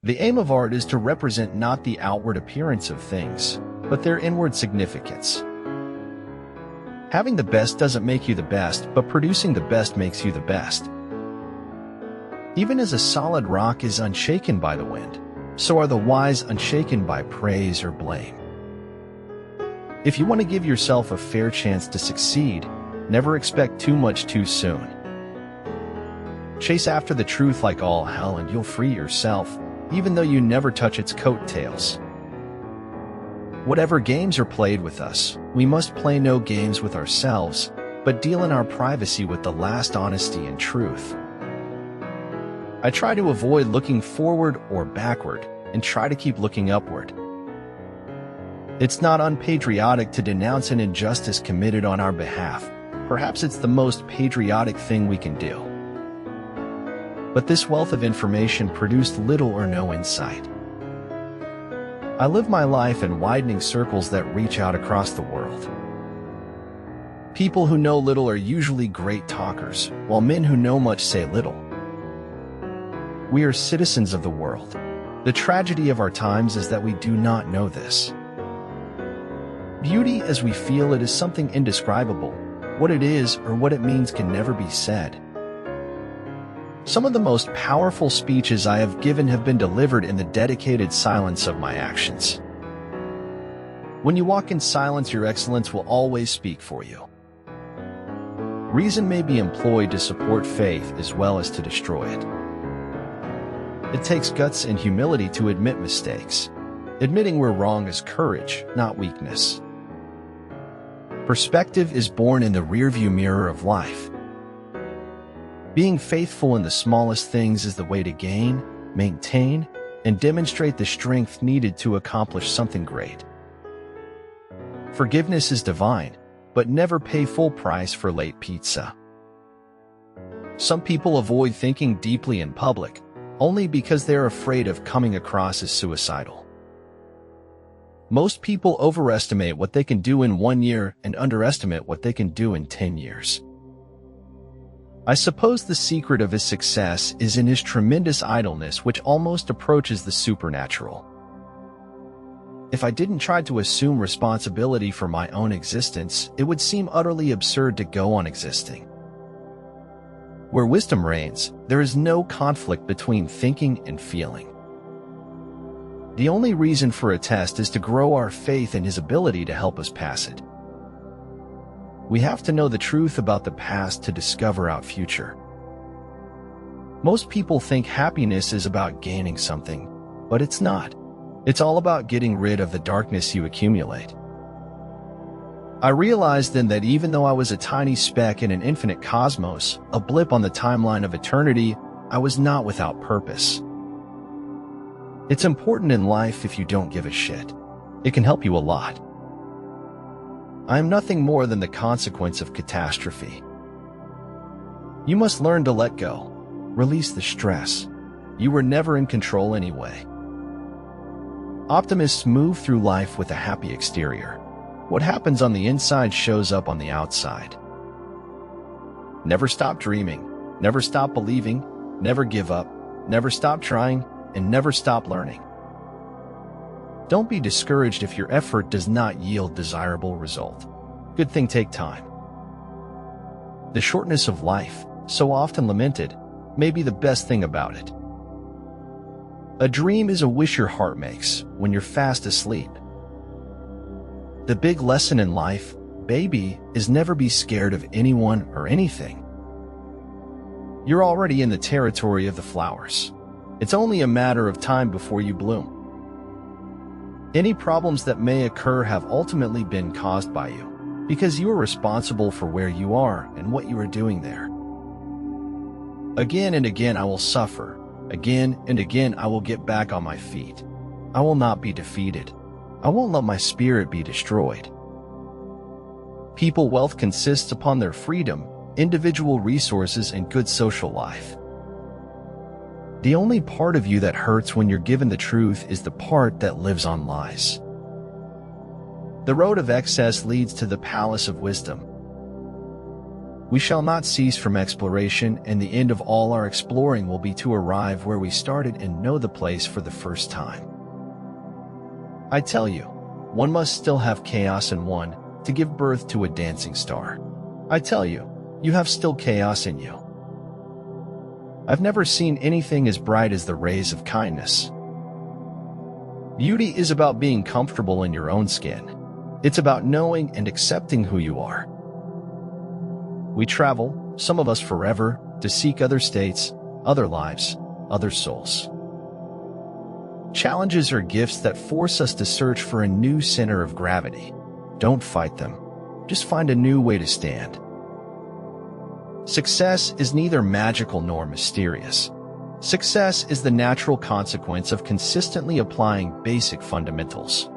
The aim of art is to represent not the outward appearance of things, but their inward significance. Having the best doesn't make you the best, but producing the best makes you the best. Even as a solid rock is unshaken by the wind, so are the wise unshaken by praise or blame. If you want to give yourself a fair chance to succeed, never expect too much too soon. Chase after the truth like all hell and you'll free yourself, even though you never touch its coattails. Whatever games are played with us, we must play no games with ourselves, but deal in our privacy with the last honesty and truth. I try to avoid looking forward or backward and try to keep looking upward. It's not unpatriotic to denounce an injustice committed on our behalf. Perhaps it's the most patriotic thing we can do. But this wealth of information produced little or no insight. I live my life in widening circles that reach out across the world. People who know little are usually great talkers, while men who know much say little. We are citizens of the world. The tragedy of our times is that we do not know this. Beauty as we feel it is something indescribable. What it is or what it means can never be said. Some of the most powerful speeches I have given have been delivered in the dedicated silence of my actions. When you walk in silence, your excellence will always speak for you. Reason may be employed to support faith as well as to destroy it. It takes guts and humility to admit mistakes. Admitting we're wrong is courage, not weakness. Perspective is born in the rearview mirror of life. Being faithful in the smallest things is the way to gain, maintain, and demonstrate the strength needed to accomplish something great. Forgiveness is divine, but never pay full price for late pizza. Some people avoid thinking deeply in public, only because they're afraid of coming across as suicidal. Most people overestimate what they can do in 1 year and underestimate what they can do in 10 years. I suppose the secret of his success is in his tremendous idleness, which almost approaches the supernatural. If I didn't try to assume responsibility for my own existence, it would seem utterly absurd to go on existing. Where wisdom reigns, there is no conflict between thinking and feeling. The only reason for a test is to grow our faith in his ability to help us pass it. We have to know the truth about the past to discover our future. Most people think happiness is about gaining something, but it's not. It's all about getting rid of the darkness you accumulate. I realized then that even though I was a tiny speck in an infinite cosmos, a blip on the timeline of eternity, I was not without purpose. It's important in life if you don't give a shit. It can help you a lot. I am nothing more than the consequence of catastrophe. You must learn to let go. Release the stress. You were never in control anyway. Optimists move through life with a happy exterior. What happens on the inside shows up on the outside. Never stop dreaming. Never stop believing. Never give up. Never stop trying. And never stop learning. Don't be discouraged if your effort does not yield desirable result. Good thing take time. The shortness of life, so often lamented, may be the best thing about it. A dream is a wish your heart makes when you're fast asleep. The big lesson in life, baby, is never be scared of anyone or anything. You're already in the territory of the flowers. It's only a matter of time before you bloom. Any problems that may occur have ultimately been caused by you, because you are responsible for where you are and what you are doing there. Again and again I will suffer. Again and again I will get back on my feet. I will not be defeated. I won't let my spirit be destroyed. People wealth consists upon their freedom, individual resources, and good social life. The only part of you that hurts when you're given the truth is the part that lives on lies. The road of excess leads to the palace of wisdom. We shall not cease from exploration, and the end of all our exploring will be to arrive where we started and know the place for the first time. I tell you, one must still have chaos in one to give birth to a dancing star. I tell you, you have still chaos in you. I've never seen anything as bright as the rays of kindness. Beauty is about being comfortable in your own skin. It's about knowing and accepting who you are. We travel, some of us forever, to seek other states, other lives, other souls. Challenges are gifts that force us to search for a new center of gravity. Don't fight them. Just find a new way to stand. Success is neither magical nor mysterious. Success is the natural consequence of consistently applying basic fundamentals.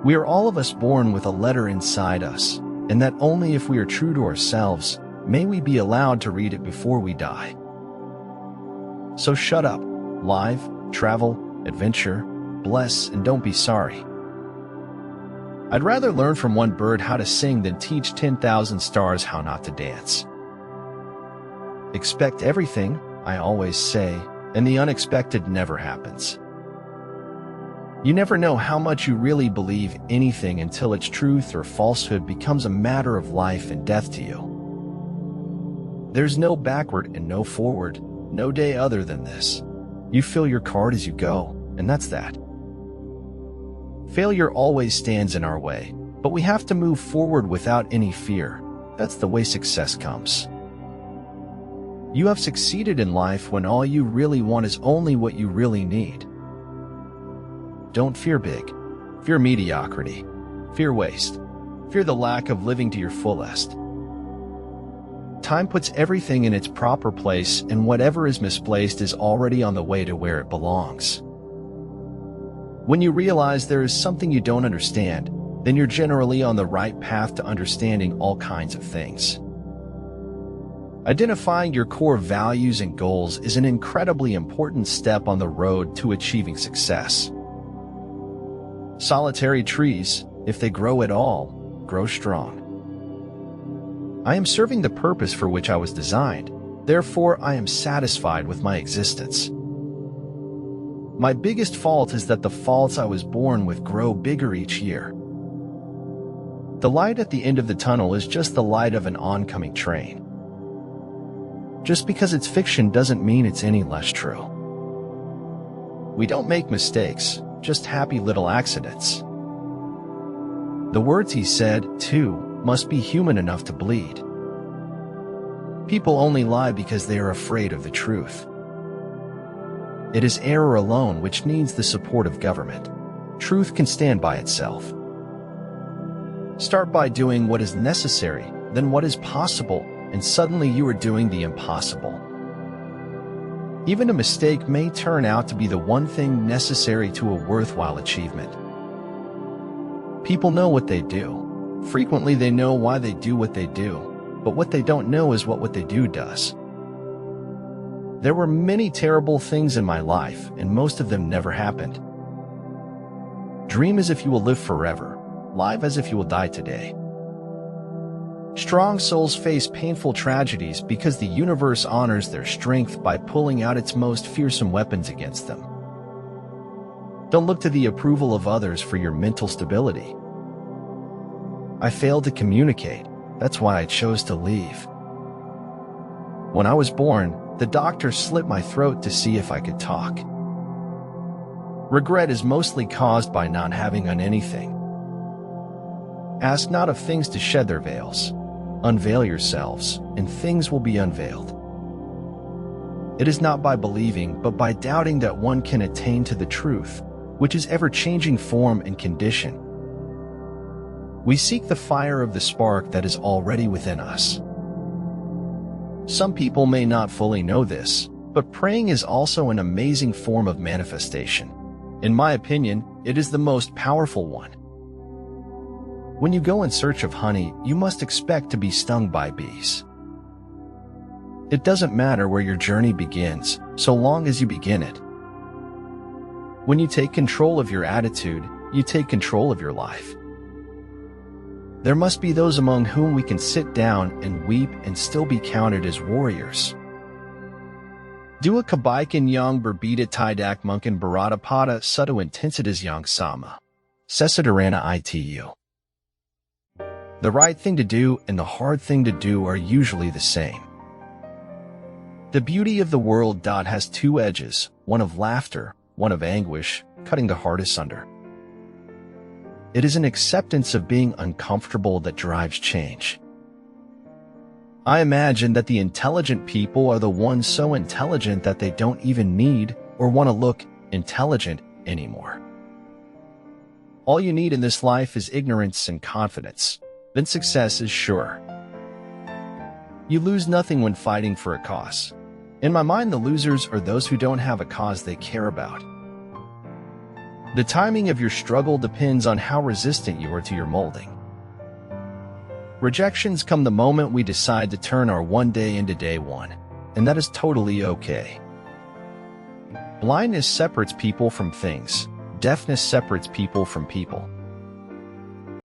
We are all of us born with a letter inside us, and that only if we are true to ourselves may we be allowed to read it before we die. So shut up, live, travel, adventure, bless, and don't be sorry. I'd rather learn from one bird how to sing than teach 10,000 stars how not to dance. Expect everything, I always say, and the unexpected never happens. You never know how much you really believe anything until its truth or falsehood becomes a matter of life and death to you. There's no backward and no forward, no day other than this. You fill your card as you go, and that's that. Failure always stands in our way, but we have to move forward without any fear. That's the way success comes. You have succeeded in life when all you really want is only what you really need. Don't fear big. Fear mediocrity. Fear waste. Fear the lack of living to your fullest. Time puts everything in its proper place, and whatever is misplaced is already on the way to where it belongs. When you realize there is something you don't understand, then you're generally on the right path to understanding all kinds of things. Identifying your core values and goals is an incredibly important step on the road to achieving success. Solitary trees, if they grow at all, grow strong. I am serving the purpose for which I was designed, therefore I am satisfied with my existence. My biggest fault is that the faults I was born with grow bigger each year. The light at the end of the tunnel is just the light of an oncoming train. Just because it's fiction doesn't mean it's any less true. We don't make mistakes, just happy little accidents. The words he said, too, must be human enough to bleed. People only lie because they are afraid of the truth. It is error alone which needs the support of government. Truth can stand by itself. Start by doing what is necessary, then what is possible, and suddenly you are doing the impossible. Even a mistake may turn out to be the one thing necessary to a worthwhile achievement. People know what they do. Frequently they know why they do what they do, but what they don't know is what they do does. There were many terrible things in my life, and most of them never happened. Dream as if you will live forever. Live as if you will die today. Strong souls face painful tragedies because the universe honors their strength by pulling out its most fearsome weapons against them. Don't look to the approval of others for your mental stability. I failed to communicate. That's why I chose to leave. When I was born, the doctor slit my throat to see if I could talk. Regret is mostly caused by not having done anything. Ask not of things to shed their veils. Unveil yourselves, and things will be unveiled. It is not by believing, but by doubting that one can attain to the truth, which is ever-changing form and condition. We seek the fire of the spark that is already within us. Some people may not fully know this, but praying is also an amazing form of manifestation. In my opinion, it is the most powerful one. When you go in search of honey, you must expect to be stung by bees. It doesn't matter where your journey begins, so long as you begin it. When you take control of your attitude, you take control of your life. There must be those among whom we can sit down and weep and still be counted as warriors. Dua kabaikan yang berbeda tidak mungkin berada pada suatu intensitas yang sama. Sesadarana itu. The right thing to do and the hard thing to do are usually the same. The beauty of the world has two edges, one of laughter, one of anguish, cutting the heart asunder. It is an acceptance of being uncomfortable that drives change. I imagine that the intelligent people are the ones so intelligent that they don't even need or want to look intelligent anymore. All you need in this life is ignorance and confidence. Then success is sure. You lose nothing when fighting for a cause. In my mind, the losers are those who don't have a cause they care about. The timing of your struggle depends on how resistant you are to your molding. Rejections come the moment we decide to turn our one day into day one, and that is totally okay. Blindness separates people from things. Deafness separates people from people.